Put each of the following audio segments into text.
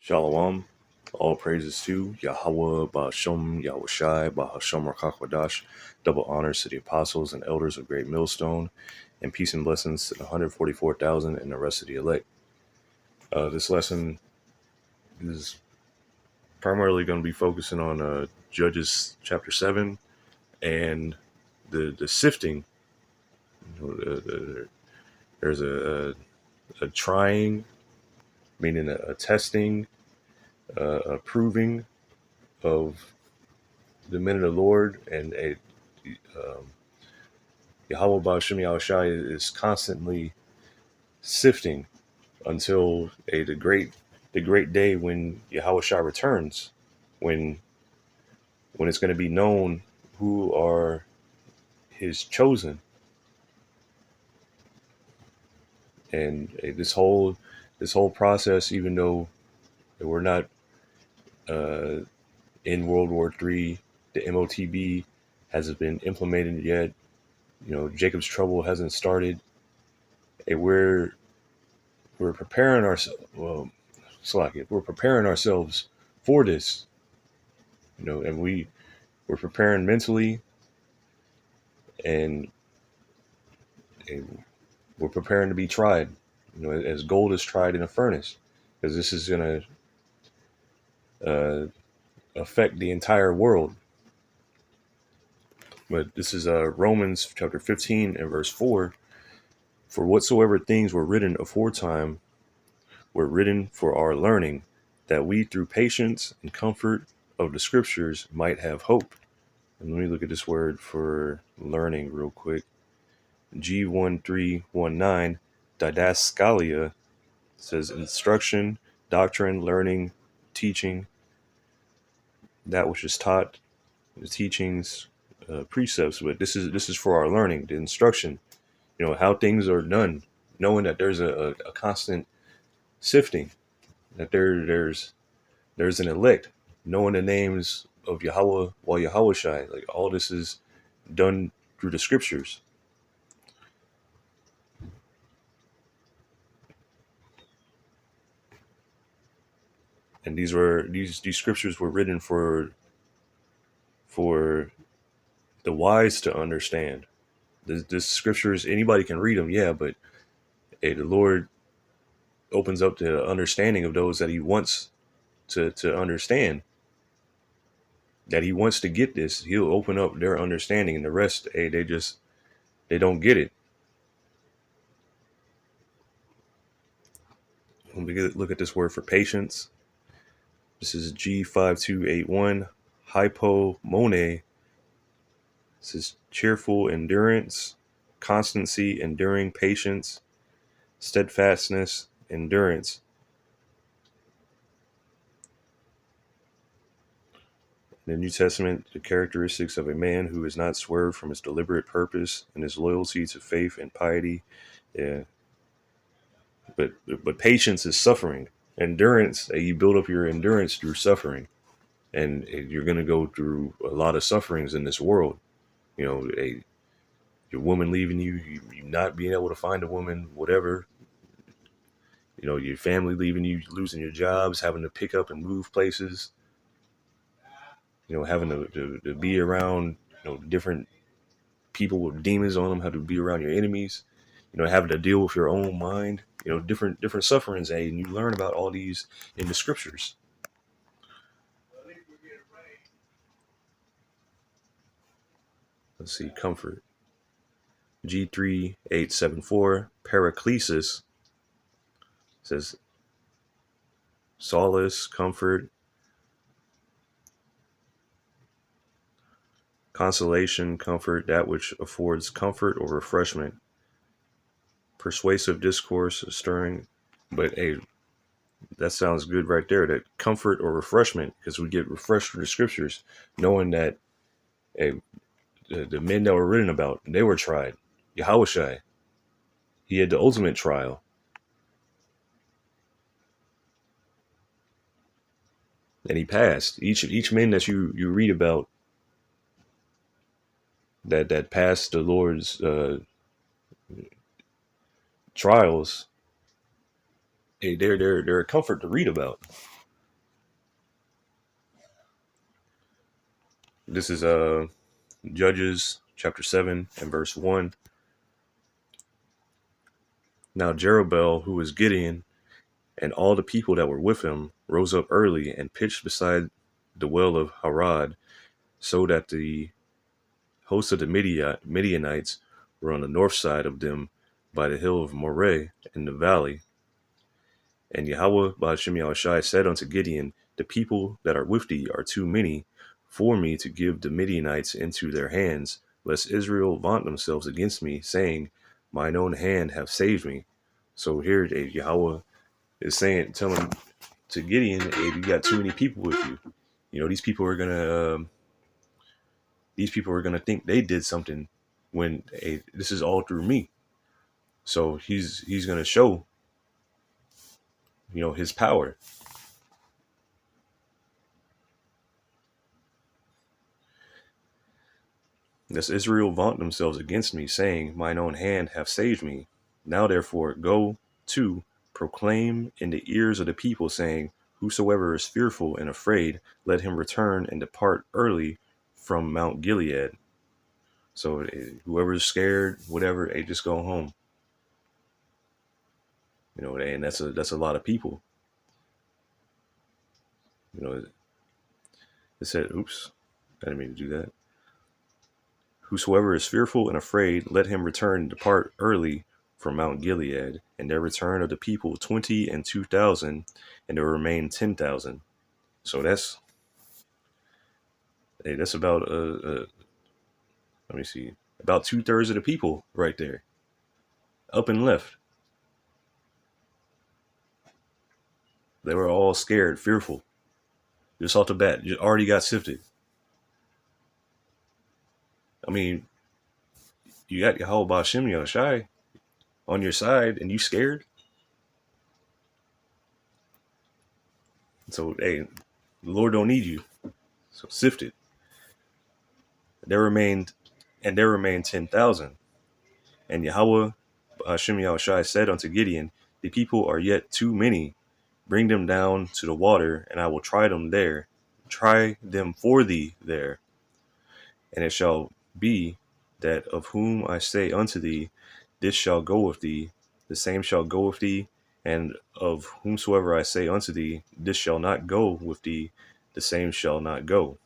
Shalom. All praises to Yahweh, Ba'ashem, Yahushai, Ba'ashem Rakakwadash. Double honors to the apostles and elders of Great Millstone, and peace and blessings to the 144,000 and the rest of the elect. This lesson is primarily going to be focusing on Judges chapter 7 and the sifting. There's a trying, meaning a testing, a proving of the men of the Lord, and Yahweh Ba'ashem Yahushai is constantly sifting until the great day when Yahushai returns, when it's going to be known who are his chosen. And this whole process, even though we're not in World War III, the MOTB hasn't been implemented yet. Jacob's trouble hasn't started. And we're preparing ourselves. Well, we're preparing ourselves for this. And we're preparing mentally, and we're preparing to be tried. As gold is tried in a furnace, because this is going to affect the entire world. But this is Romans chapter 15 and verse 4. For whatsoever things were written aforetime were written for our learning, that we through patience and comfort of the scriptures might have hope. And let me look at this word for learning real quick. G1319, didaskalia, says instruction, doctrine, learning, teaching, that which is taught, the teachings, precepts. But this is for our learning, the instruction, how things are done, knowing that there's a constant sifting, that there's an elect, knowing the names of Yahweh while Yahushai. Like, all this is done through the scriptures. And these scriptures were written for the wise to understand. This scriptures, anybody can read them, yeah, but the Lord opens up the understanding of those that he wants to understand, that he wants to get this. He'll open up their understanding, and the rest, they don't get it. When we look at this word for patience, this is G5281, hypomone. This is cheerful endurance, constancy, enduring patience, steadfastness, endurance. In the New Testament, the characteristics of a man who is not swerved from his deliberate purpose and his loyalty to faith and piety. Yeah. But patience is suffering. Endurance, you build up your endurance through suffering. And you're going to go through a lot of sufferings in this world. Your woman leaving you, you not being able to find a woman, whatever. Your family leaving you, losing your jobs, having to pick up and move places. Having to be around, different people with demons on them, having to be around your enemies, having to deal with your own mind, different sufferings. And you learn about all these in the scriptures. Let's see, comfort. G3874, paraclesis, says solace, comfort, consolation, comfort, that which affords comfort or refreshment. Persuasive discourse, stirring. But that sounds good right there, that comfort or refreshment, because we get refreshed through the scriptures, knowing that the men that were written about, they were tried. Yahushai, he had the ultimate trial. And he passed. Each man that you read about that passed the Lord's trials, they're a comfort to read about. This is Judges chapter 7 and verse 1. Now Jerubbaal, who was Gideon, and all the people that were with him, rose up early and pitched beside the well of Harod, so that the host of the Midianites were on the north side of them by the hill of Moreh in the valley. And Yahweh Ba'ashem Yahushai said unto Gideon, the people that are with thee are too many for me to give the Midianites into their hands, lest Israel vaunt themselves against me, saying, mine own hand have saved me. So here Yahweh is saying, telling to Gideon, hey, you got too many people with you. You know, these people are gonna think they did something when, hey, this is all through me. So he's gonna show, you know, his power. Lest Israel vaunt themselves against me, saying, mine own hand hath saved me. Now therefore go to proclaim in the ears of the people, saying, whosoever is fearful and afraid, let him return and depart early from Mount Gilead. So whoever's scared, whatever, they just go home. You know, and that's a lot of people. You know, it said, oops, I didn't mean to do that. Whosoever is fearful and afraid, let him return and depart early from Mount Gilead. And there return of the people 20 and 2,000, and there remain 10,000. So that's about let me see, about 2/3 of the people right there, up and left. They were all scared, fearful. Just off the bat, you already got sifted. I mean, you got Yahweh Ba'ashem Yahushai on your side, and you scared. So, hey, the Lord don't need you. So sifted. There remained 10,000. And Yahweh Hashem Yahushai said unto Gideon, the people are yet too many. Bring them down to the water, and I will try them for thee there. And it shall be that of whom I say unto thee, this shall go with thee, the same shall go with thee, and of whomsoever I say unto thee, this shall not go with thee, the same shall not go.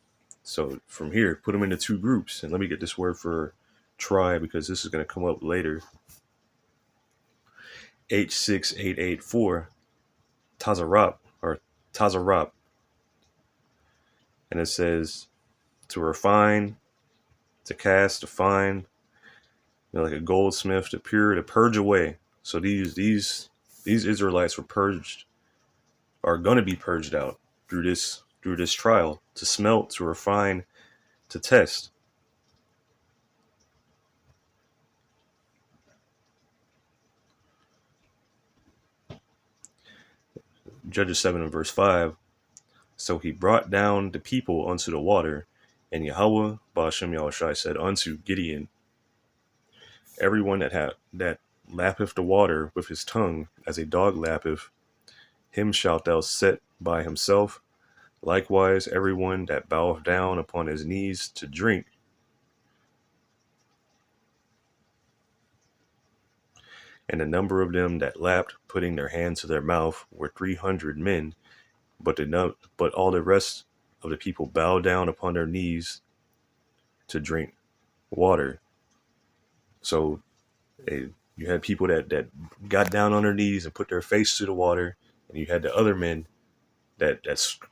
So from here, put them into two groups. And let me get this word for try, because this is going to come up later. H6884, Tazarap, or Tazarap. And it says to refine, to cast, to fine, you know, like a goldsmith, to pure, to purge away. So these Israelites were purged, are going to be purged out through this trial, to smelt, to refine, to test. Judges 7 and verse 5. So he brought down the people unto the water, and Yahweh Ba'ashem Yahushai said unto Gideon, everyone that lappeth the water with his tongue, as a dog lappeth, him shalt thou set by himself. Likewise, everyone that boweth down upon his knees to drink. And the number of them that lapped, putting their hand to their mouth, were 300 men. But all the rest of the people bowed down upon their knees to drink water. So you had people that got down on their knees and put their face to the water, and you had the other men that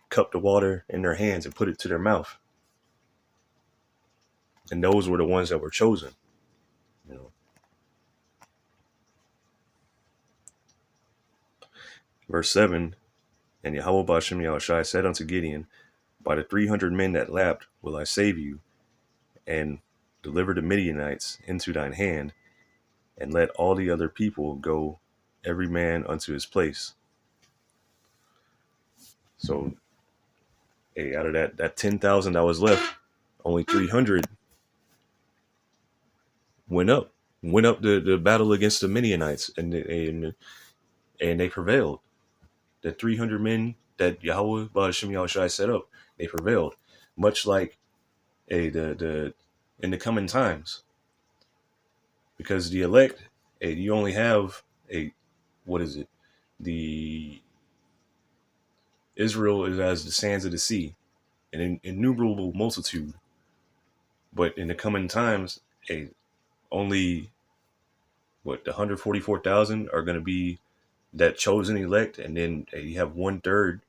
cupped the water in their hands and put it to their mouth. And those were the ones that were chosen. You know. Verse 7, and Yahweh Ba'ashem Yahushai said unto Gideon, by the 300 men that lapped will I save you, and deliver the Midianites into thine hand, and let all the other people go, every man unto his place. So, hey, out of that 10,000 that was left, only 300 went up the battle against the Midianites, and they prevailed. The 300 men that Yahweh Ba'ashem Yahushai set up, they prevailed. Much like the in the coming times, because the elect, you only have a, what is it? The Israel is as the sands of the sea, an innumerable multitude. But in the coming times, only what, the 144,000 are going to be that chosen elect, and then you have 1/3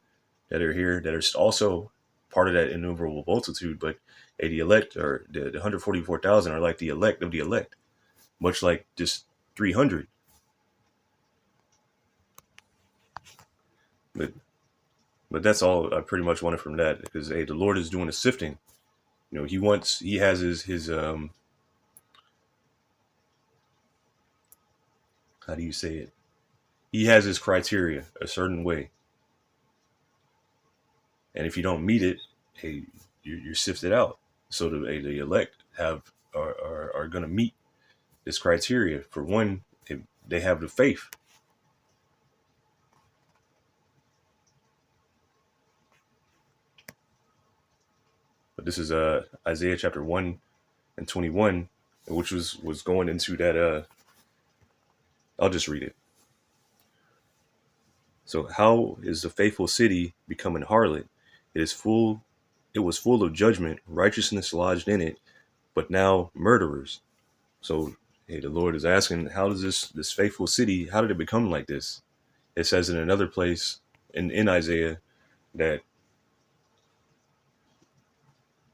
that are here that are also part of that innumerable multitude. But the elect, or the 144,000, are like the elect of the elect, much like just 300. But that's all I pretty much wanted from that, because the Lord is doing a sifting. He has his how do you say it? He has his criteria a certain way, and if you don't meet it, hey, you're sifted out. So the elect are going to meet this criteria. For one, they have the faith. But this is Isaiah chapter 1 and 21, which was going into that. I'll just read it. So, how is the faithful city become an harlot? It is full. It was full of judgment, righteousness lodged in it, but now murderers. So, hey, the Lord is asking, how does this faithful city, how did it become like this? It says in another place in Isaiah that,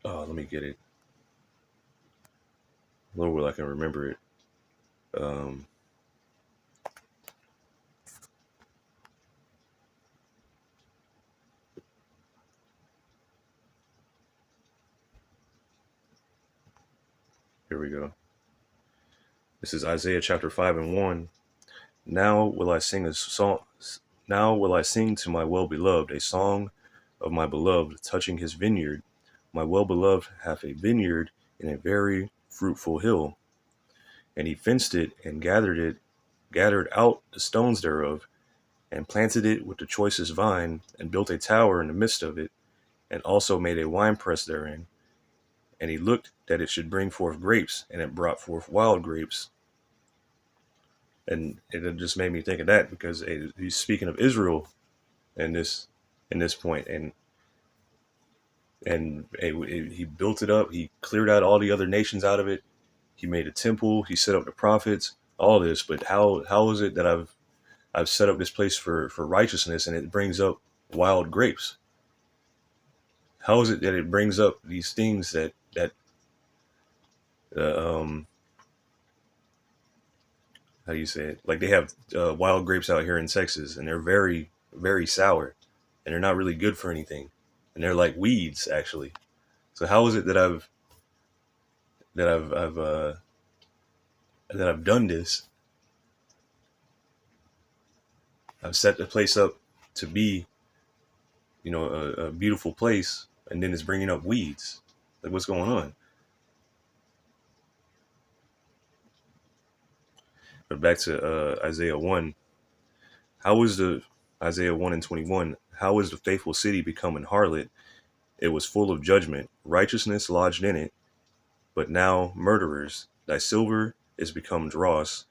oh, let me get it. Lord, will I can remember it. Um, Here we go. This is Isaiah chapter 5:1. Now will I sing a song. Now will I sing to my well-beloved a song of my beloved touching his vineyard. My well-beloved hath a vineyard in a very fruitful hill, and he fenced it and gathered out the stones thereof, and planted it with the choicest vine, and built a tower in the midst of it, and also made a winepress therein. And he looked that it should bring forth grapes, and it brought forth wild grapes. And it just made me think of that, because he's speaking of Israel in this point, and he built it up. He cleared out all the other nations out of it. He made a temple. He set up the prophets. All this, but how is it that I've set up this place for righteousness, and it brings up wild grapes? How is it that it brings up these things that uh, um how do you say it? Like, they have wild grapes out here in Texas, and they're very, very sour, and they're not really good for anything, and they're like weeds actually. So how is it that that I've I've uh, I've done this? I've set the place up to be, a beautiful place, and then it's bringing up weeds. Like, what's going on? But back to Isaiah 1. How is the Isaiah 1:21? How is the faithful city become an harlot? It was full of judgment, righteousness lodged in it, but now murderers. Thy silver is become dross,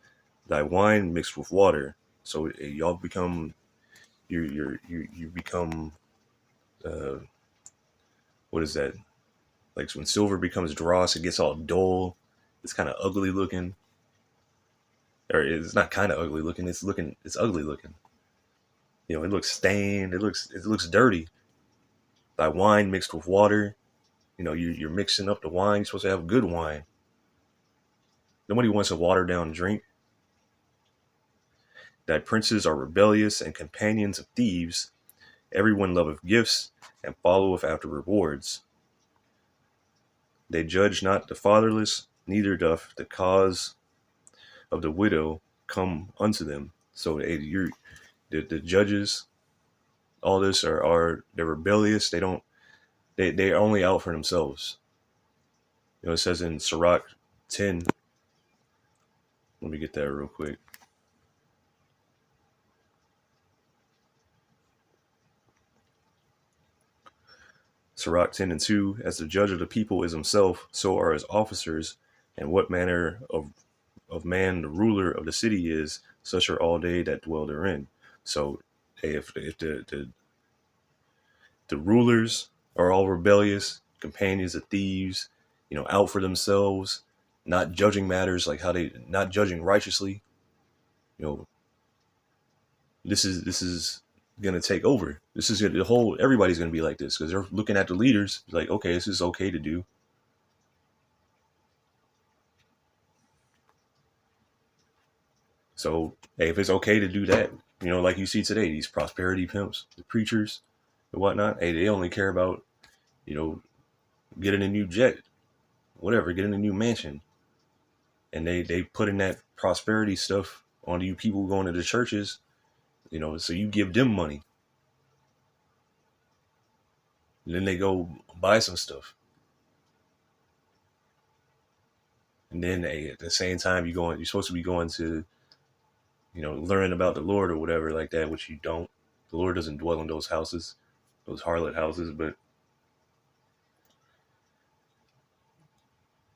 thy wine mixed with water. So y'all become, you become, uh, what is that? Like, when silver becomes dross, it gets all dull. It's kind of ugly looking, or it's not kind of ugly looking. It's ugly looking. It looks stained. It looks dirty. Thy wine mixed with water. You're mixing up the wine. You're supposed to have good wine. Nobody wants a watered down drink. Thy princes are rebellious and companions of thieves. Everyone loveth gifts and followeth after rewards. They judge not the fatherless, neither doth the cause of the widow come unto them. So the judges, all this are they're rebellious. They're only out for themselves. It says in Sirach 10. Let me get that real quick. Sirach 10 and 2, as the judge of the people is himself, so are his officers, and what manner of man the ruler of the city is, such are all they that dwell therein. So if the rulers are all rebellious, companions of thieves, out for themselves, not judging matters, like how they not judging righteously, you know, this is gonna take over. This is the whole. Everybody's gonna be like this because they're looking at the leaders like, okay, this is okay to do. So hey, if it's okay to do that, like you see today, these prosperity pimps, the preachers, and whatnot, hey, they only care about, you know, getting a new jet, whatever, getting a new mansion, and they put in that prosperity stuff on you people going to the churches, so you give them money, and then they go buy some stuff, and then hey, at the same time you're supposed to be going to, learning about the Lord or whatever like that, which you don't. The Lord doesn't dwell in those houses, those harlot houses, but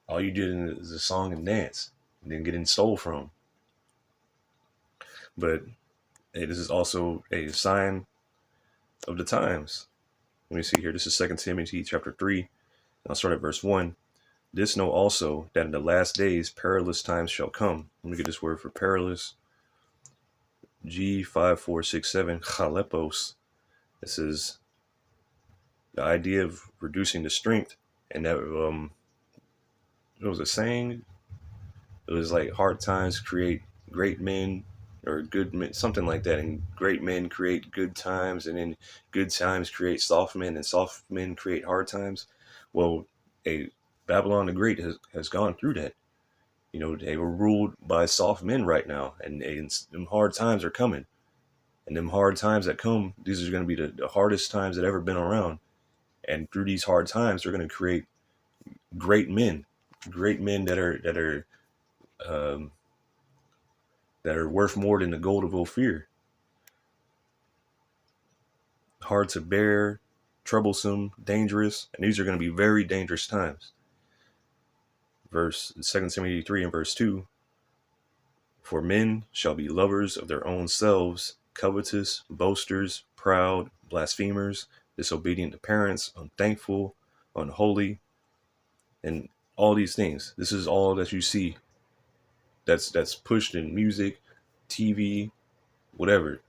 all you did is a song and dance, and then getting stole from. But hey, this is also a sign of the times. Let me see here. This is 2 Timothy chapter 3. I'll start at verse 1. This know also that in the last days perilous times shall come. Let me get this word for perilous. G5467, chalepos. This is the idea of reducing the strength. And that, it was a saying. It was like hard times create great men, or good men, something like that. And great men create good times, and then good times create soft men, and soft men create hard times. Well, Babylon the Great has gone through that. They were ruled by soft men right now, and them hard times are coming. And them hard times that come, these are going to be the hardest times that ever been around. And through these hard times, they're going to create great men um, that are worth more than the gold of Ophir. Hard to bear, troublesome, dangerous, and these are going to be very dangerous times. Verse 2 Timothy 3 and verse 2. For men shall be lovers of their own selves, covetous, boasters, proud, blasphemers, disobedient to parents, unthankful, unholy, and all these things. This is all that you see that's pushed in music, TV, whatever.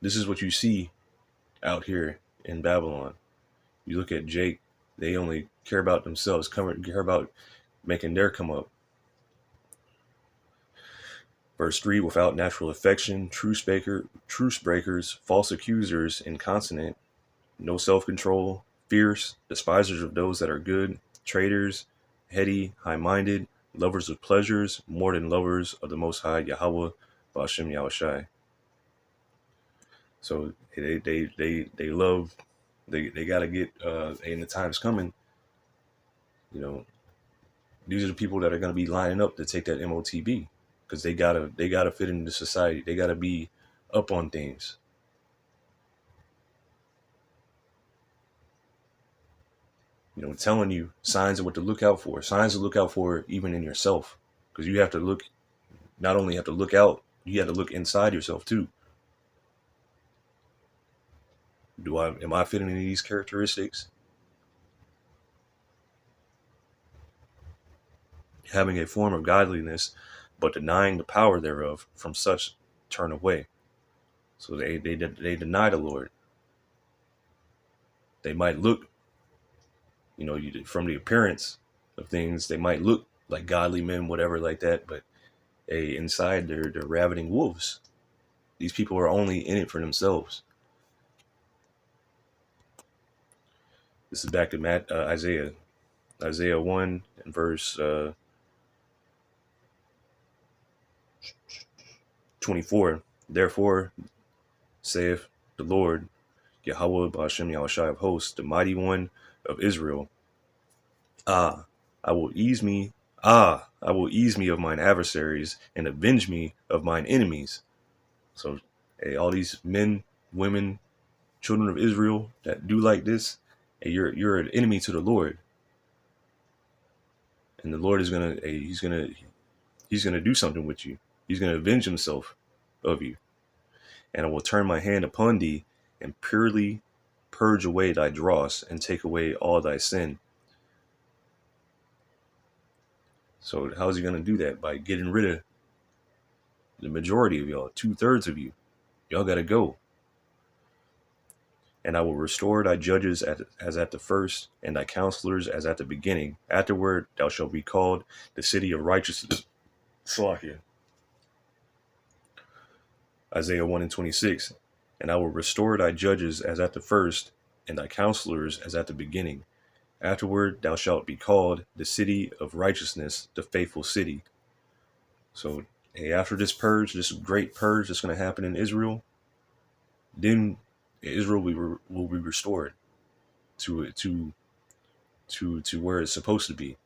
This is what you see out here in Babylon. You look at Jake, they only care about themselves, care about making their come up. Verse 3, without natural affection, truce breakers, false accusers, incontinent, no self-control, fierce, despisers of those that are good, traitors, heady, high-minded, lovers of pleasures, more than lovers of the Most High, Yahweh, Ba'ashem Yahushai. So they love, they got to get, in the times coming, these are the people that are going to be lining up to take that MOTB. Because they gotta fit into society. They gotta be up on things. Telling you signs of what to look out for. Signs to look out for even in yourself. Because you have to look, not only have to look out, you have to look inside yourself too. Am I fitting into these characteristics? Having a form of godliness, but denying the power thereof, from such turn away. So they deny the Lord. They might look, from the appearance of things, they might look like godly men, whatever like that, but inside they're ravening wolves. These people are only in it for themselves. This is back to Isaiah 1 and verse 24. Therefore, saith the Lord, Yahweh Ba'ashem Yahushai of hosts, the mighty one of Israel. I will ease me of mine adversaries, and avenge me of mine enemies. So, all these men, women, children of Israel that do like this, hey, you're an enemy to the Lord, and the Lord is gonna hey, he's gonna do something with you. He's gonna avenge himself of you, and I will turn my hand upon thee and purely purge away thy dross and take away all thy sin. So how is he gonna do that? By getting rid of the majority of y'all, 2/3 of you. Y'all gotta go. And I will restore thy judges as at the first, and thy counselors as at the beginning. Afterward, thou shalt be called the city of righteousness. Slakia. Isaiah 1:26. And I will restore thy judges as at the first, and thy counselors as at the beginning. Afterward, thou shalt be called the city of righteousness, the faithful city. So, hey, after this purge, this great purge that's going to happen in Israel, then Israel will be restored to where it's supposed to be.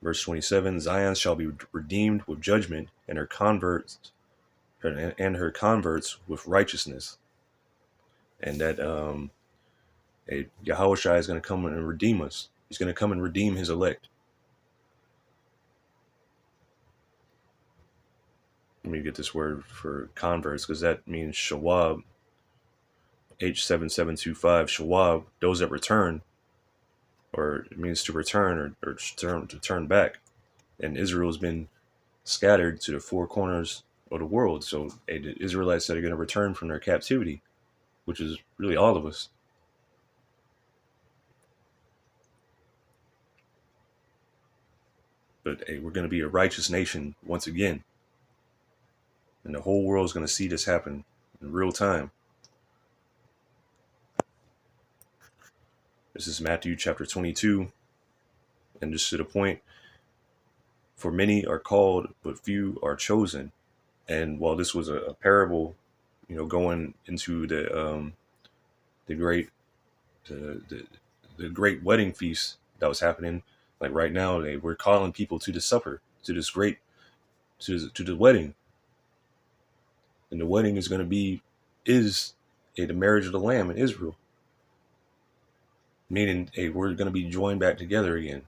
Verse 27: Zion shall be redeemed with judgment, and her converts with righteousness. And that Yahushua is going to come and redeem us. He's going to come and redeem his elect. Let me get this word for converts, because that means Shawab. H7725 Shawab, those that return, or it means to return or to turn back. And Israel's been scattered to the four corners of the world. So the Israelites that are going to return from their captivity, which is really all of us. But hey, we're going to be a righteous nation once again. And the whole world is going to see this happen in real time. This is Matthew chapter 22. And just to the point, for many are called, but few are chosen. And while this was a parable, going into the great the great wedding feast that was happening, like right now, we're calling people to the supper, to this great, to the wedding. And the wedding is going to is the marriage of the Lamb in Israel. Meaning, we're going to be joined back together again.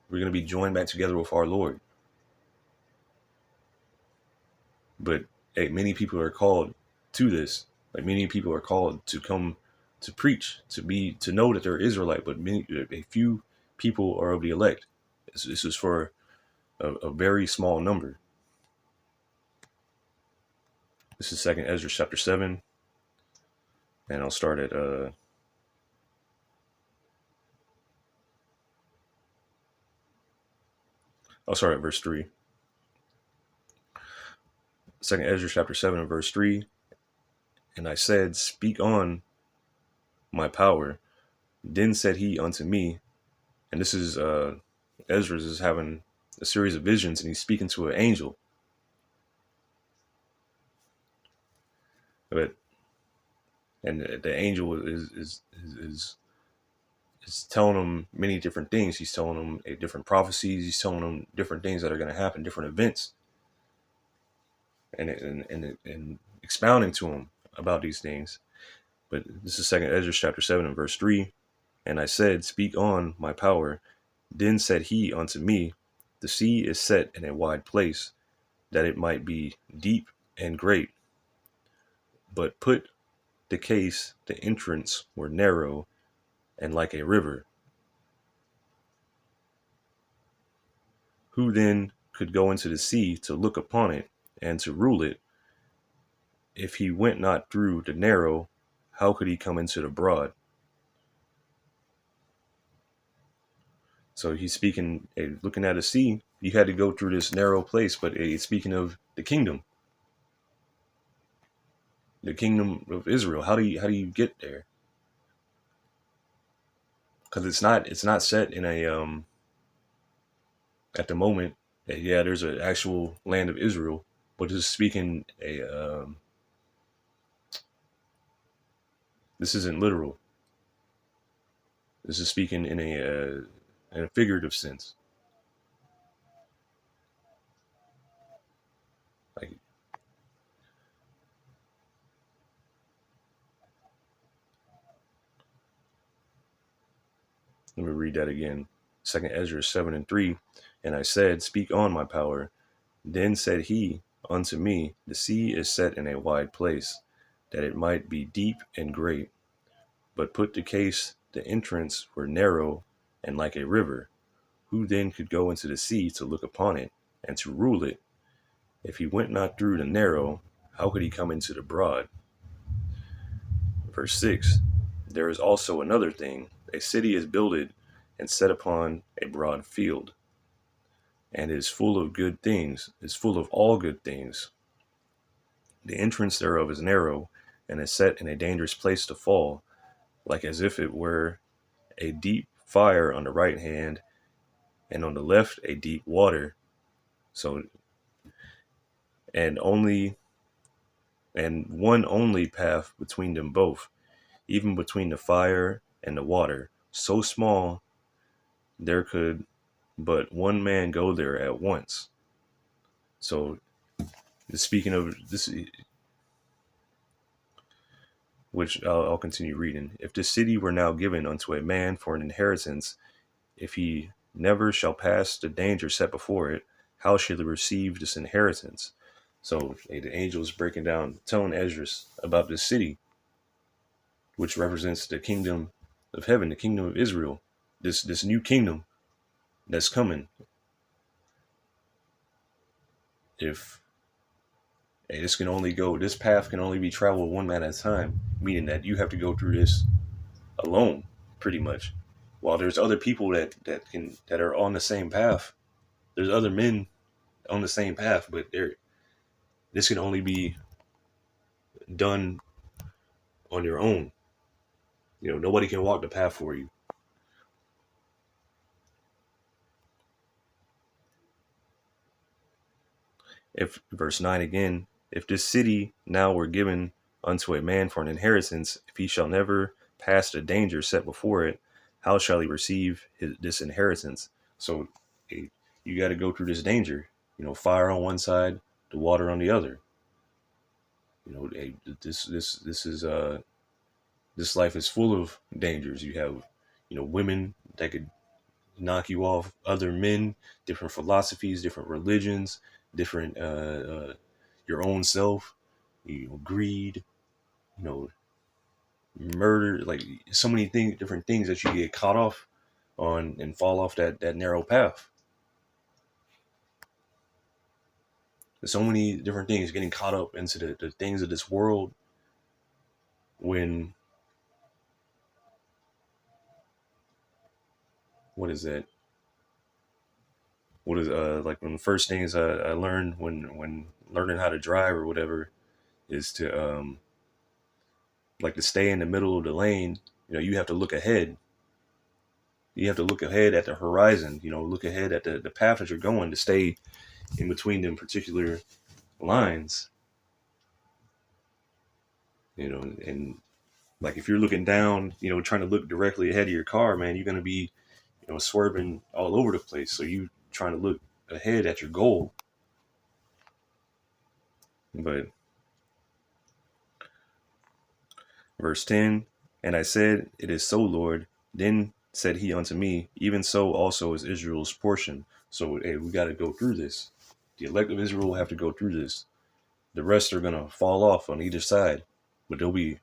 We're going to be joined back together with our Lord. But many people are called to this. Like many people are called to come to preach, to know that they're Israelite. But a few people are of the elect. This is for a very small number. This is 2nd Ezra chapter 7, and I'll start at verse 3. 2nd Ezra chapter 7 and verse 3. And I said, speak on, my power. Then said he unto me, and this is Ezra is having a series of visions, and he's speaking to an angel. And the angel is telling him many different things. He's telling him different prophecies. He's telling him different things that are going to happen, different events, and expounding to him about these things. But this is 2nd Ezra chapter 7 and verse 3. And I said, speak on, my power. Then said he unto me, the sea is set in a wide place, that it might be deep and great. But put the case, the entrance were narrow and like a river. Who then could go into the sea to look upon it and to rule it? If he went not through the narrow, how could he come into the broad? So he's speaking, looking at a sea, you had to go through this narrow place, but it's speaking of the kingdom of Israel. How do you get there? Because it's not set in a at the moment. Yeah, there's an actual land of Israel, but it's speaking this isn't literal. This is speaking in a figurative sense. Let me read that again. 2nd Ezra 7:3. And I said, Speak on, my power. Then said he unto me, The sea is set in a wide place, that it might be deep and great. But put the case, the entrance were narrow and like a river. Who then could go into the sea to look upon it, and to rule it? If he went not through the narrow, how could he come into the broad? Verse 6. There is also another thing. A city is builded and set upon a broad field, and is full of good things, is full of all good things. The entrance thereof is narrow, and is set in a dangerous place to fall, like as if it were a deep fire on the right hand, and on the left a deep water. So, and one only path between them both, even between the fire and the water, so small there could but one man go there at once. So, speaking of this, which I'll continue reading. If the city were now given unto a man for an inheritance, if he never shall pass the danger set before it, how shall he receive this inheritance? So the angel is breaking down, telling Esdras about this city, which represents the kingdom of heaven, the kingdom of Israel, this new kingdom that's coming. If this path can only be traveled one man at a time, meaning that you have to go through this alone, pretty much. While there's other people that are on the same path, there's other men on the same path, but this can only be done on your own. Nobody can walk the path for you. If verse 9 again, if this city now were given unto a man for an inheritance, if he shall never pass the danger set before it, how shall he receive this inheritance? So you got to go through this danger. Fire on one side, the water on the other. This life is full of dangers. You have, women that could knock you off, other men, different philosophies, different religions, different your own self, greed, murder, like so many different things that you get caught off on and fall off that narrow path. There's so many different things getting caught up into the things of this world when what is that? What is like one of the first things I learned when learning how to drive or whatever is to like to stay in the middle of the lane. You have to look ahead. You have to look ahead at the horizon. Look ahead at the path that you're going to stay in between them particular lines. And like if you're looking down, trying to look directly ahead of your car, man, you're gonna be, swerving all over the place. So you trying to look ahead at your goal. But verse 10, and I said, It is so, Lord. Then said he unto me, Even so also is Israel's portion. So hey, we got to go through this. The elect of Israel will have to go through this. The rest are gonna fall off on either side, but they'll be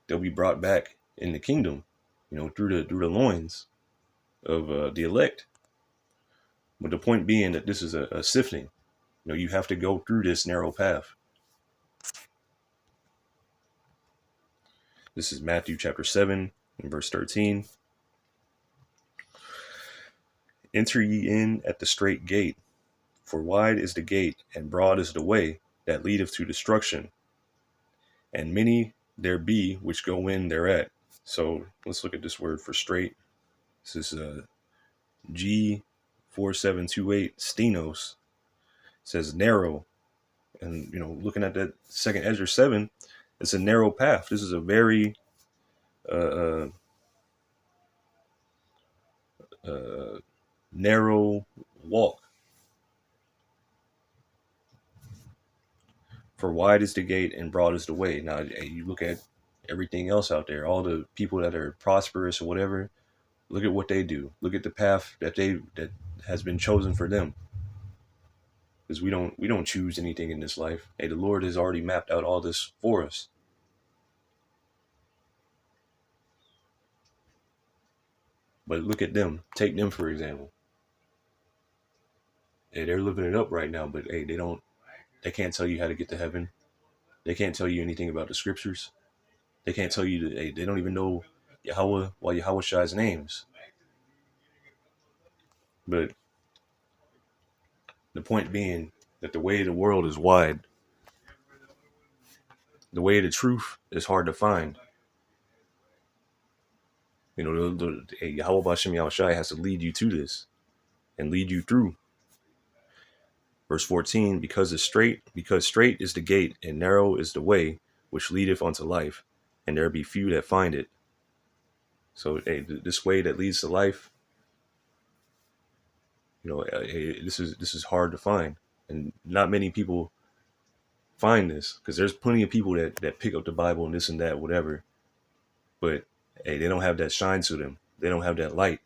brought back in the kingdom, through the loins of the elect. But the point being that this is a sifting. You have to go through this narrow path. This is Matthew chapter 7 and verse 13. Enter ye in at the straight gate, for wide is the gate and broad is the way that leadeth to destruction, and many there be which go in thereat. So let's look at this word for straight. This is G4728 stenos. It says narrow. And, looking at that 2nd Ezra 7, it's a narrow path. This is a very narrow walk. For wide is the gate and broad is the way. Now, you look at everything else out there, all the people that are prosperous or whatever, Look at what they do. Look at the path that has been chosen for them. Because we don't choose anything in this life. Hey, the Lord has already mapped out all this for us. But look at them. Take them for example. Hey, they're living it up right now, but hey, they can't tell you how to get to heaven. They can't tell you anything about the scriptures. They can't tell you that hey, they don't even know Yahweh or Yahweh Shai's names. But the point being that the way of the world is wide. The way of the truth is hard to find. You know, Yahweh Bashem Yahweh Shai has to lead you to this and lead you through. Verse 14, because straight is the gate and narrow is the way which leadeth unto life, and there be few that find it. So hey, this way that leads to life, you know, hey, this is hard to find, and not many people find this because there's plenty of people that pick up the Bible and this and that, whatever, but hey, they don't have that shine to them. They don't have that light.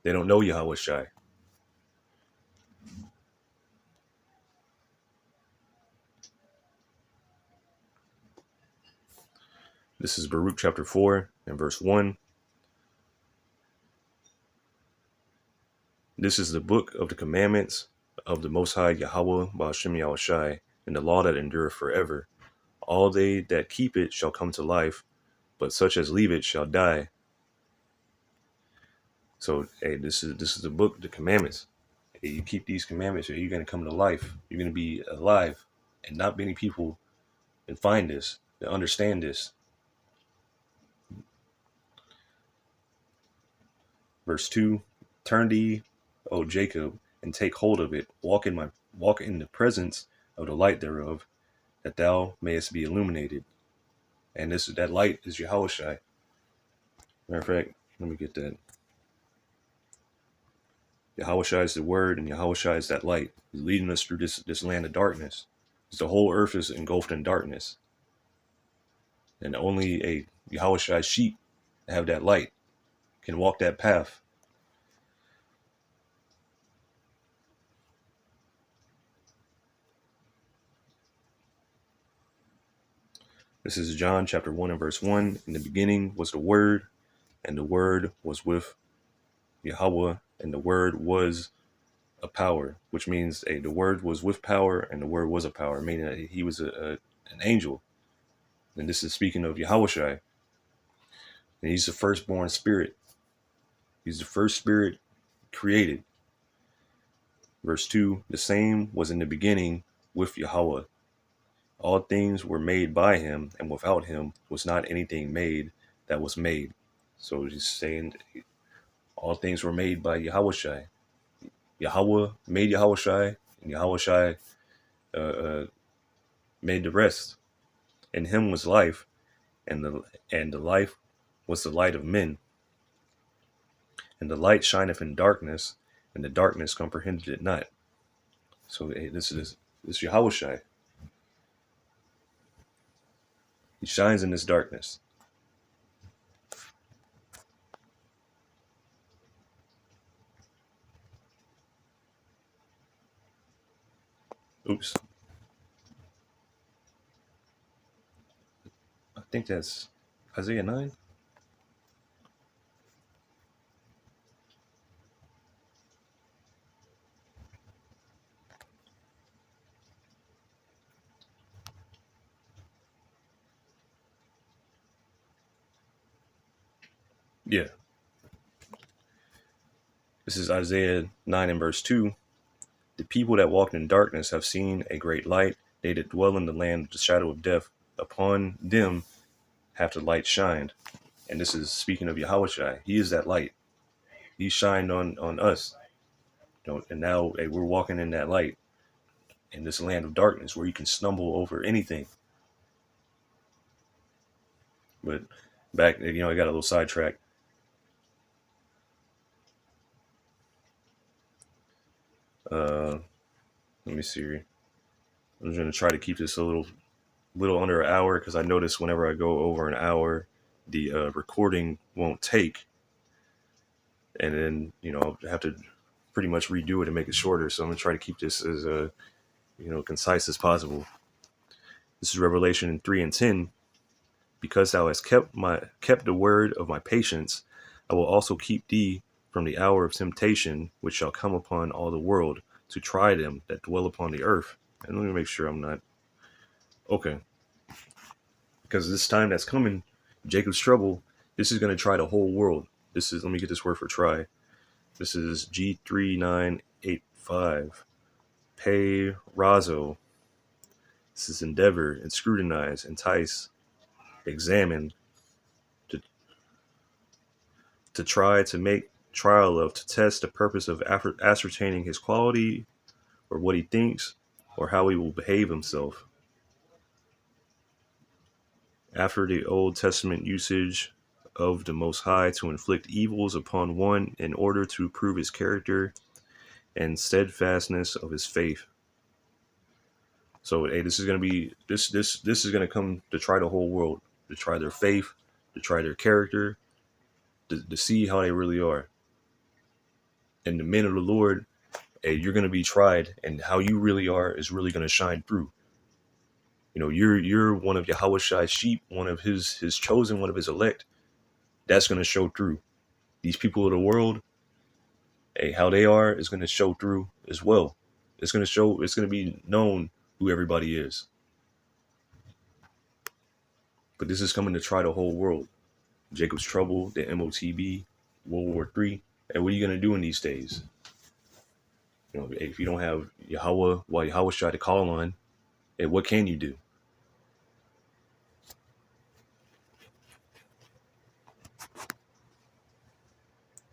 They don't know Yahweh Shai. This is Baruch chapter 4 and verse 1. This is the book of the commandments of the Most High Yahweh Ba'ashem Yahweh Shai, and the law that endureth forever. All they that keep it shall come to life, but such as leave it shall die. So, hey, this is the book, the commandments. Hey, you keep these commandments, or you're going to come to life. You're going to be alive, and not many people can find this, to understand this. Verse 2, turn thee, O Jacob, and take hold of it. Walk in the presence of the light thereof, that thou mayest be illuminated. And that light is Yahweh Shai. Matter of fact, let me get that. Yahweh Shai is the word, and Yahweh Shai is that light. He's leading us through this land of darkness. The whole earth is engulfed in darkness. And only a Yahweh Shai sheep that have that light can walk that path. This is John chapter 1 and verse 1. In the beginning was the Word, and the Word was with Yahweh, and the Word was a power, which means the Word was with power, and the Word was a power, meaning that he was an angel. And this is speaking of Yahweh Shai. And he's the firstborn spirit. He's the first spirit created. Verse 2, the same was in the beginning with Yahweh. All things were made by him, and without him was not anything made that was made. So he's saying all things were made by Yahweh Shai. Yahweh made Yahweh Shai, and Yahweh Shai made the rest. In him was life, and the life was the light of men. And the light shineth in darkness, and the darkness comprehended it not. So hey, this is Yahweh Shai. He shines in this darkness. Oops. I think that's Isaiah 9. Yeah. This is Isaiah 9 and verse 2. The people that walked in darkness have seen a great light. They that dwell in the land of the shadow of death, upon them have the light shined. And this is speaking of Yahweh Shai. He is that light. He shined on us. And now we're walking in that light in this land of darkness where you can stumble over anything. But back, I got a little sidetracked. Let me see. I'm going to try to keep this a little under an hour because I notice whenever I go over an hour, the recording won't take, and then I'll have to pretty much redo it and make it shorter. So I'm gonna try to keep this as concise as possible. This is Revelation 3:10. Because thou hast kept the word of my patience, I will also keep thee from the hour of temptation, which shall come upon all the world, to try them that dwell upon the earth. And let me make sure I'm not okay. Because this time that's coming, Jacob's trouble, this is going to try the whole world. This is, let me get this word for try. This is G3985. Pay Razo. This is endeavor and scrutinize, entice, examine, to try, to make trial of, to test the purpose of ascertaining his quality or what he thinks or how he will behave himself. After the Old Testament usage of the Most High to inflict evils upon one in order to prove his character and steadfastness of his faith. So, hey, this is going to be this is going to come to try the whole world, to try their faith, to try their character, to see how they really are. And the men of the Lord, hey, you're going to be tried, and how you really are is really going to shine through. You're one of Yahweh's sheep, one of his chosen, one of his elect. That's going to show through. These people of the world, hey, how they are is going to show through as well. It's going to be known who everybody is. But this is coming to try the whole world. Jacob's trouble, the MOTB, World War III. And what are you going to do in these days? If you don't have Yahweh, while Yahweh's tried to call on, and what can you do?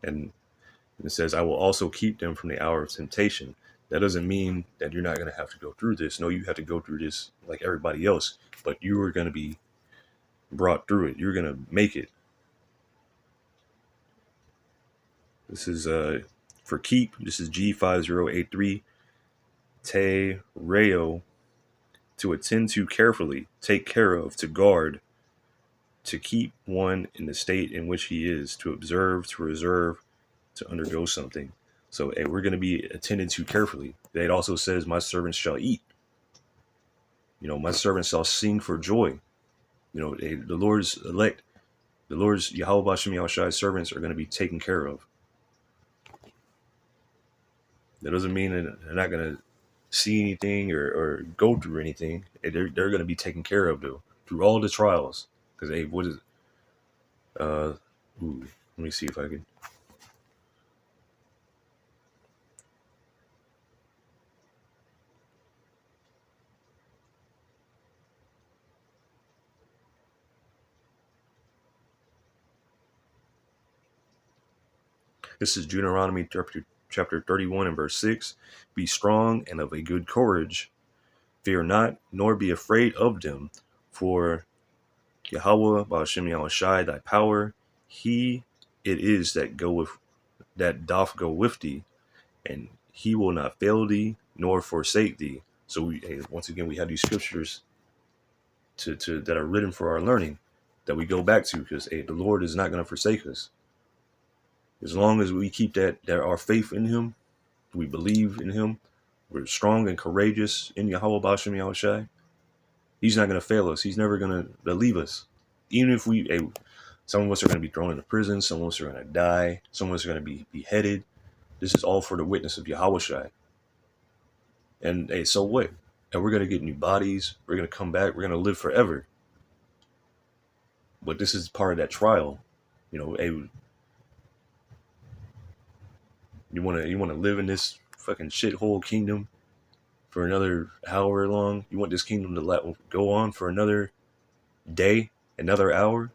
And it says, I will also keep them from the hour of temptation. That doesn't mean that you're not going to have to go through this. No, you have to go through this like everybody else, but you are going to be brought through it. You're going to make it. This is for keep. This is G5083. Te reo, to attend to carefully, take care of, to guard, to keep one in the state in which he is, to observe, to reserve, to undergo something. So, hey, we're going to be attended to carefully. It also says, my servants shall eat. My servants shall sing for joy. Hey, the Lord's elect, the Lord's Yahweh Bashem Yahushai's servants are going to be taken care of. That doesn't mean that they're not going to see anything or go through anything. They're going to be taken care of, though, through all the trials. Because, hey, what is let me see if I can. This is Deuteronomy chapter 31 and verse 6. Be strong and of a good courage. Fear not, nor be afraid of them. For Yahweh, Ba'ashem Yahushai, thy power, he it is that doth go with thee, and he will not fail thee, nor forsake thee. So once again, we have these scriptures to that are written for our learning, that we go back to, because the Lord is not going to forsake us. As long as we keep that our faith in him, we believe in him, we're strong and courageous in Yahweh Ba'ashem Yahushai, he's not going to fail us. He's never going to leave us. Even if some of us are going to be thrown into prison, some of us are going to die, some of us are going to be beheaded. This is all for the witness of Yahushai. And hey, so what? And we're going to get new bodies. We're going to come back. We're going to live forever. But this is part of that trial. Hey, you want to live in this fucking shithole kingdom for another however long? You want this kingdom to go on for another day, another hour?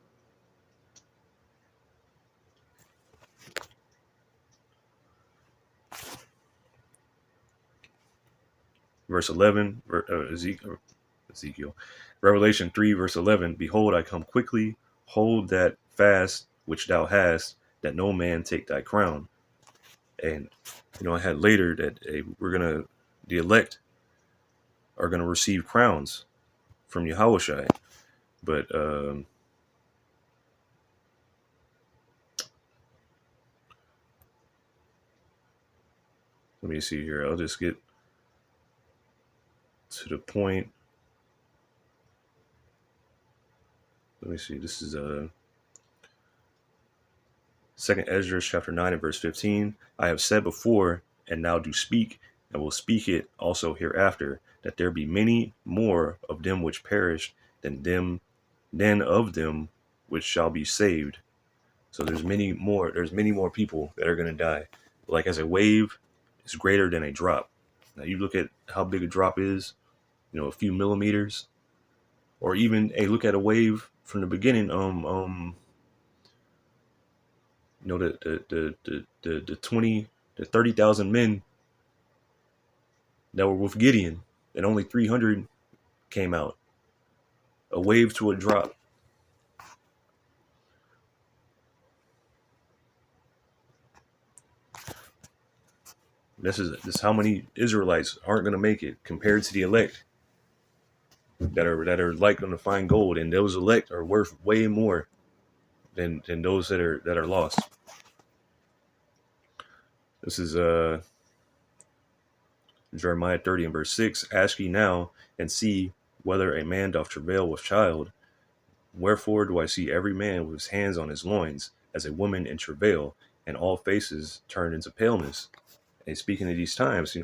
Verse 11, Ezekiel, Revelation 3, verse 11, behold, I come quickly, hold that fast which thou hast, that no man take thy crown. And, I had later that the elect are going to receive crowns from Yahushai. But Let me see here. I'll just get to the point. Let me see. This is Second Ezra chapter 9 and verse 15. I have said before, and now do speak, and will speak it also hereafter, that there be many more of them which perished than of them which shall be saved. So there's many more people that are going to die. Like as a wave is greater than a drop. Now you look at how big a drop is, a few millimeters, or even look at a wave from the beginning. The 30,000 men that were with Gideon, and only 300 came out. A wave to a drop. This is how many Israelites aren't going to make it compared to the elect that are like going to find gold, and those elect are worth way more than those that are lost. This is Jeremiah 30 and verse 6. Ask ye now and see whether a man doth travail with child. Wherefore do I see every man with his hands on his loins, as a woman in travail, and all faces turned into paleness. And speaking of these times,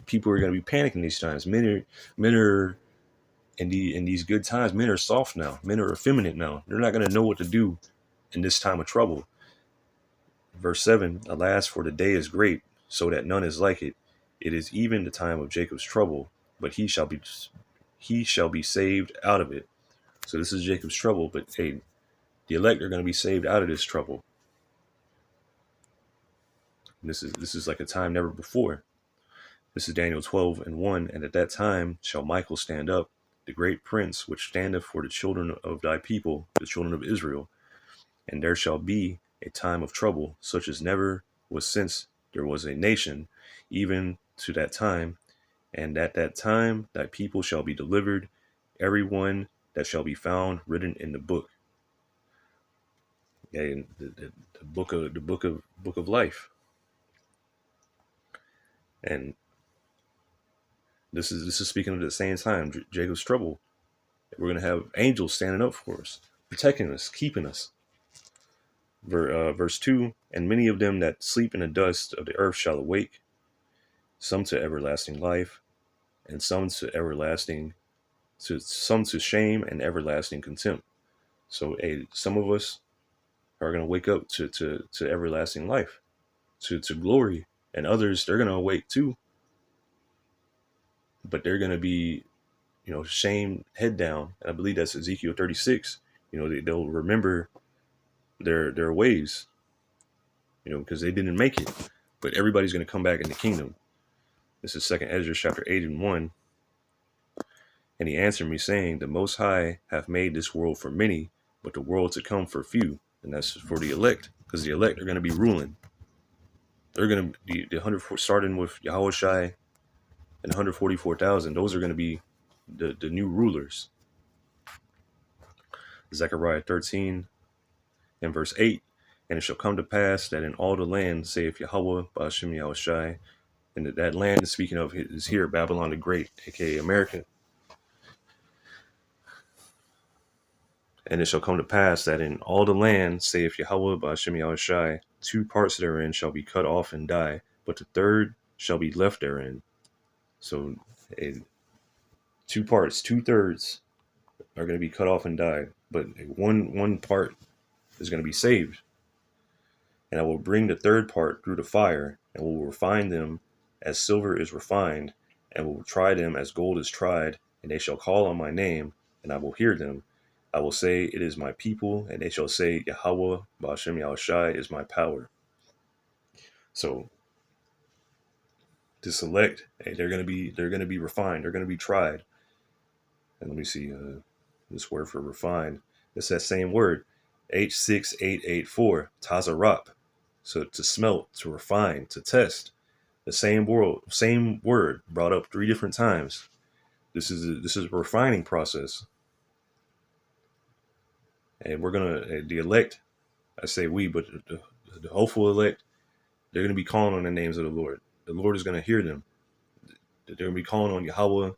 people are going to be panicking these times. Men are in these good times. Men are soft now. Men are effeminate now. They're not going to know what to do in this time of trouble. Verse 7, alas, for the day is great, so that none is like it. It is even the time of Jacob's trouble, but he shall be saved out of it. So this is Jacob's trouble, but the elect are going to be saved out of this trouble. And this is like a time never before. This is Daniel 12 and 1. And at that time shall Michael stand up, the great prince, which standeth for the children of thy people, the children of Israel. And there shall be a time of trouble, such as never was since there was a nation, even to that time. And at that time thy people shall be delivered, every one that shall be found written in the book. And the book of life. And this is speaking of the same time, Jacob's trouble. We're going to have angels standing up for us, protecting us, keeping us. Verse 2, and many of them that sleep in the dust of the earth shall awake, some to everlasting life, and some to shame and everlasting contempt. So some of us are going to wake up to everlasting life, to glory, and others, they're going to awake too, but they're going to be shame, head down. And I believe that's Ezekiel 36. They'll remember their ways, because they didn't make it. But everybody's going to come back in the kingdom. This is 2 Ezra chapter 8 and 1. And he answered me, saying, the Most High hath made this world for many, but the world to come for few. And that's for the elect, because the elect are going to be ruling. They're going to be the 100, starting with Yahushai and 144,000. Those are going to be the new rulers. Zechariah 13 and verse 8. And it shall come to pass that in all the land, saith Yahweh, Ba'ashem Yahushai, and that land is speaking of is here, Babylon the Great, aka America. And it shall come to pass that in all the land, saith Yahweh, Ba'ashem Yahushai, 2 parts therein shall be cut off and die, but the third shall be left therein. So 2 parts, 2/3 are going to be cut off and die, but one part is going to be saved. And I will bring the third part through the fire, and will refine them as silver is refined, and will try them as gold is tried, and they shall call on my name, and I will hear them. I will say, it is my people, and they shall say, Yahweh, Ba'ashem Yahushai is my power. So to select, they're gonna be refined, they're gonna be tried. And let me see this word for refined. It's that same word, H6884, Tazarap. So to smelt, to refine, to test. The same word brought up 3 different times. This is a refining process. And we're gonna the elect, I say we, but the hopeful elect, they're gonna be calling on the names of the Lord. the Lord is going to hear them. They're going to be calling on Yahweh,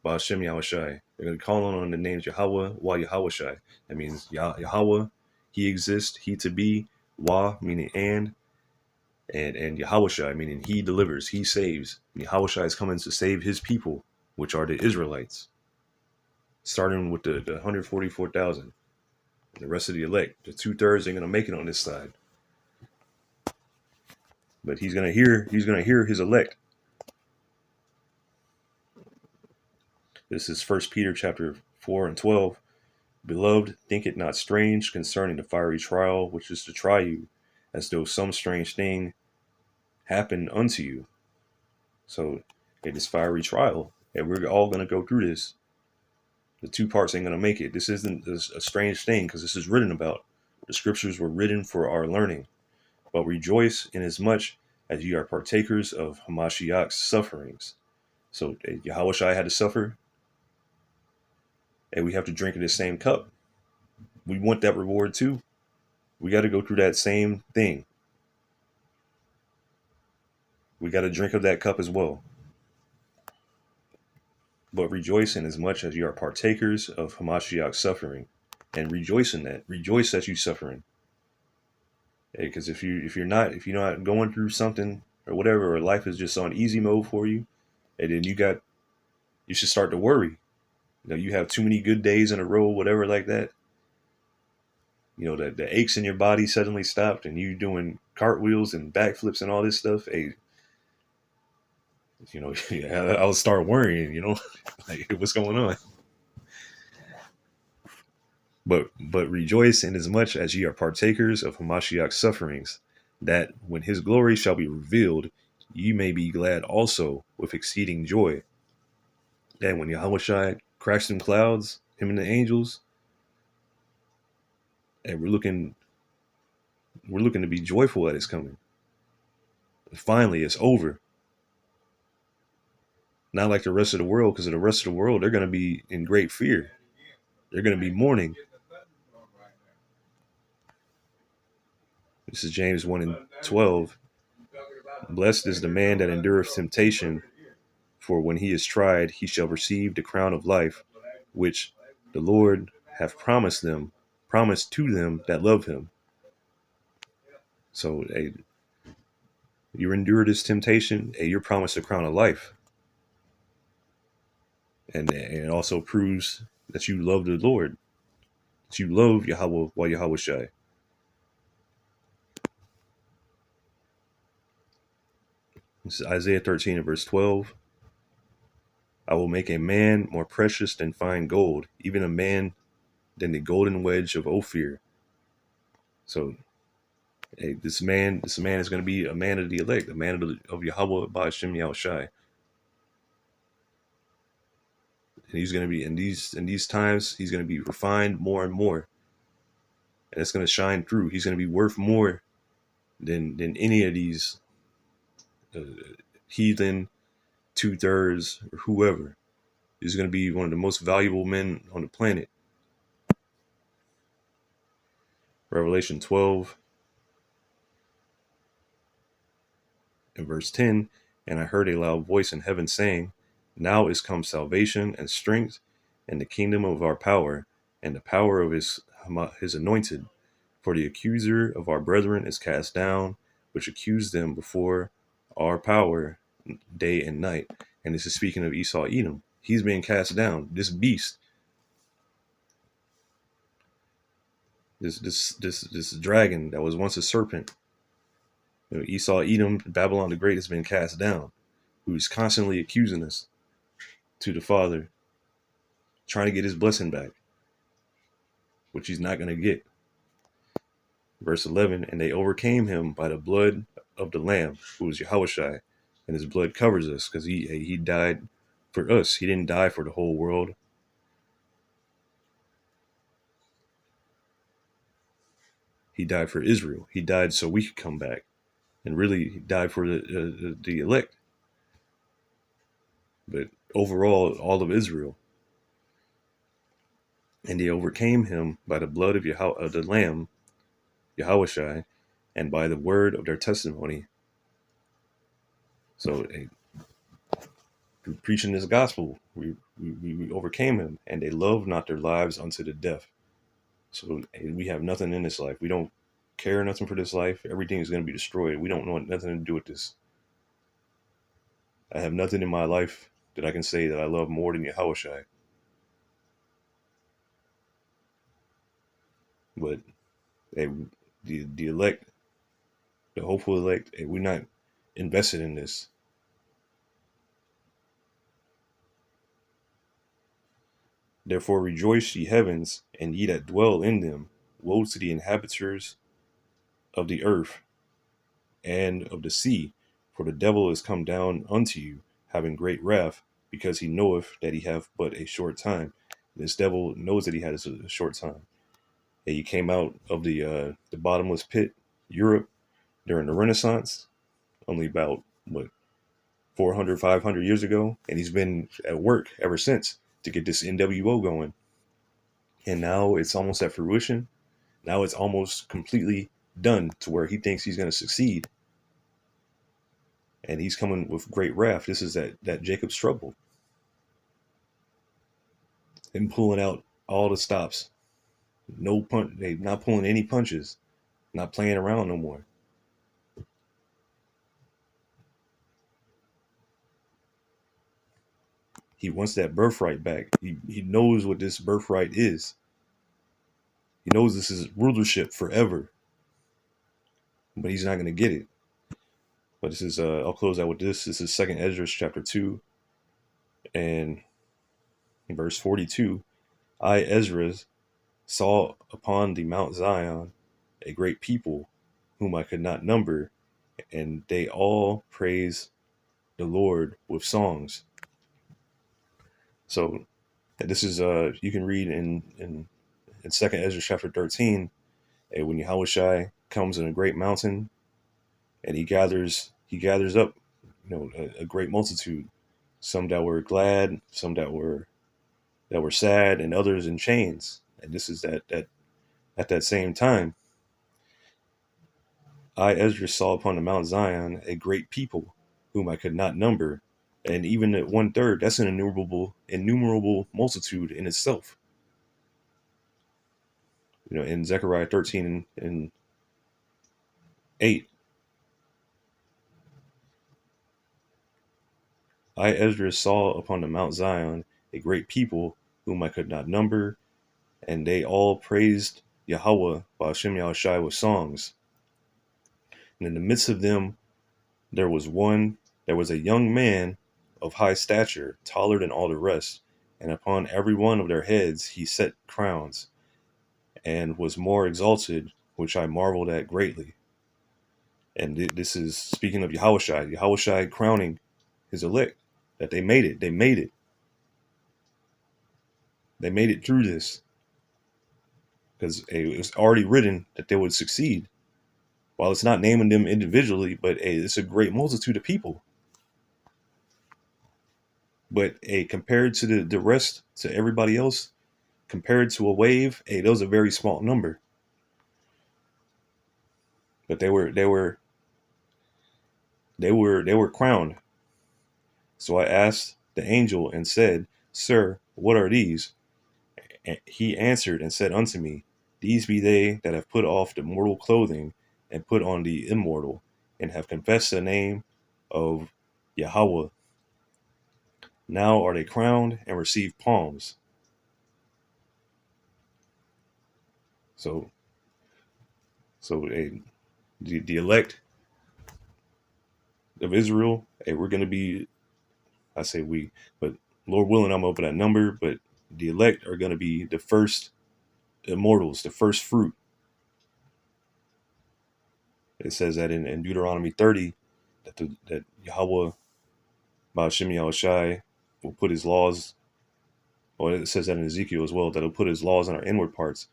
Ba'ashem Yahushai. They're going to be calling on the names Yahweh, Wa Yahushai. That means Yahweh, he exists, he to be, Wa, meaning and Yahushai, meaning he delivers, he saves. And Yahushai is coming to save his people, which are the Israelites. Starting with the 144,000. The rest of the elect, the 2/3 ain't going to make it on this side. But he's going to hear his elect. This is 1 Peter chapter 4 and 12. Beloved, think it not strange concerning the fiery trial which is to try you, as though some strange thing happened unto you. So, this fiery trial, and we're all going to go through this. The two parts ain't going to make it. This isn't a strange thing, because this is written about. The scriptures were written for our learning. But rejoice inasmuch as ye are partakers of Hamashiach's sufferings. So, Yahushua had to suffer, and we have to drink of the same cup. We want that reward too. We got to go through that same thing. We got to drink of that cup as well. But rejoice in as much as you are partakers of Hamashiach's suffering, and rejoice in that. Rejoice that you're suffering. Because if you're not going through something or whatever, or life is just on easy mode for you, and then you should start to worry. You have too many good days in a row, whatever like that. The aches in your body suddenly stopped, and you doing cartwheels and backflips and all this stuff. Hey, I'll start worrying. Like, what's going on? But rejoice in as much as ye are partakers of Hamashiach's sufferings, that when his glory shall be revealed, ye may be glad also with exceeding joy. That when Yahushua cracks them clouds, him and the angels, and we're looking to be joyful at his coming. Finally, it's over. Not like the rest of the world, because the rest of the world, they're going to be in great fear. They're going to be mourning. This is James 1 and 12. Blessed is the man that endureth temptation, for when he is tried, he shall receive the crown of life, which the Lord hath promised to them that love him. So, you endure this temptation, you're promised a crown of life. And it also proves that you love the Lord, that you love Yahweh while Yahushai. This is Isaiah 13 and verse 12. I will make a man more precious than fine gold, even a man than the golden wedge of Ophir. So, this man is going to be a man of the elect, a man of Yahweh Ba'ashem Yahushai. And he's going to be in these times, he's going to be refined more and more. And it's going to shine through. He's going to be worth more than any of these heathen 2/3 or whoever. He's going to be one of the most valuable men on the planet. Revelation 12 and verse 10, and I heard a loud voice in heaven saying, now is come salvation and strength and the kingdom of our power and the power of his anointed. For the accuser of our brethren is cast down, which accused them before our power day and night. And this is speaking of Esau Edom. He's being cast down. This beast, this dragon that was once a serpent, Esau Edom, Babylon the Great, has been cast down, who's constantly accusing us to the Father, trying to get his blessing back, which he's not going to get. Verse 11, and they overcame him by the blood of the Lamb, who is Yahushai, and his blood covers us, because he died for us. He didn't die for the whole world. He died for Israel. He died so we could come back. And really, he died for the elect. But overall, all of Israel. And they overcame him by the blood of the Lamb, Yahushai, and by the word of their testimony. So through preaching this gospel, we overcame him, and they loved not their lives unto the death. So we have nothing in this life. We don't care nothing for this life. Everything is going to be destroyed. We don't want nothing to do with this. I have nothing in my life that I can say that I love more than Yahushua. But hey, the elect, the hopeful elect, hey, we're not invested in this. Therefore rejoice, ye heavens, and ye that dwell in them. Woe to the inhabitants of the earth and of the sea, for the devil is come down unto you, having great wrath, because he knoweth that he hath but a short time. This devil knows that he had a short time. And he came out of the bottomless pit, Europe, during the Renaissance, only about, what, 400, 500 years ago. And he's been at work ever since to get this NWO going. And now it's almost at fruition. Now it's almost completely done to where he thinks he's going to succeed. And he's coming with great wrath. This is that Jacob's trouble. Him pulling out all the stops. No punch. They not pulling any punches. Not playing around no more. He wants that birthright back. He knows what this birthright is. He knows this is rulership forever. But he's not going to get it. But this is, I'll close out with this. This is 2nd Esdras chapter 2 and verse 42. I, Esdras, saw upon the Mount Zion a great people whom I could not number, and they all praise the Lord with songs. So this is you can read in 2nd Ezra chapter 13, when Yahushua comes in a great mountain and he gathers up, a great multitude, some that were glad, some that were sad, and others in chains. And this is that at that same time, I, Ezra, saw upon the Mount Zion a great people whom I could not number. And even at 1/3, that's an innumerable multitude in itself. In Zechariah 13 and 8, I, Ezra, saw upon the Mount Zion a great people whom I could not number, and they all praised Yahweh by Hashem Yahushai with songs. And in the midst of them, there was a young man of high stature, taller than all the rest, and upon every one of their heads he set crowns, and was more exalted, which I marveled at greatly. And this is speaking of Yahushai crowning his elect, that they made it. They made it. They made it through this. Because it was already written that they would succeed. While it's not naming them individually, but it's a great multitude of people. But compared to the rest, to everybody else, compared to a wave, that was a very small number. But they were crowned. So I asked the angel and said, Sir, what are these? And he answered and said unto me, These be they that have put off the mortal clothing and put on the immortal, and have confessed the name of Yahweh. Now are they crowned and receive palms. So the elect of Israel, we're going to be, I say we, but Lord willing, I'm over that number, but the elect are going to be the first immortals, the first fruit. It says that in Deuteronomy 30, that Yahweh, Ba'ashem Yahushai, will put his laws, or it says that in Ezekiel as well, that he'll put his laws in our inward parts.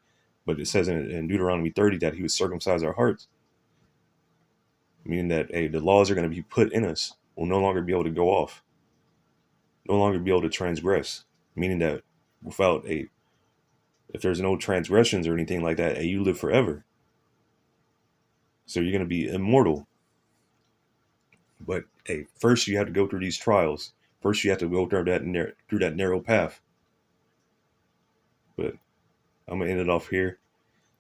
But it says in Deuteronomy 30 that he would circumcise our hearts, meaning that the laws are going to be put in us. We'll no longer be able to go off, no longer be able to transgress, meaning that if there's no transgressions or anything like that, you live forever. So you're going to be immortal. But hey, first you have to go through these trials. First you have to go through that narrow path. But I'm gonna end it off here.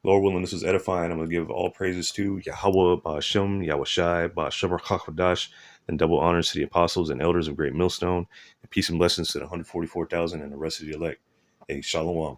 Lord willing, this was edifying. I'm going to give all praises to Yahweh, Ba'ashem, Yahweh Shai, Ba'ashem Chachadash, and double honors to the apostles and elders of Great Millstone, and peace and blessings to the 144,000 and the rest of the elect. Hey, Shalom.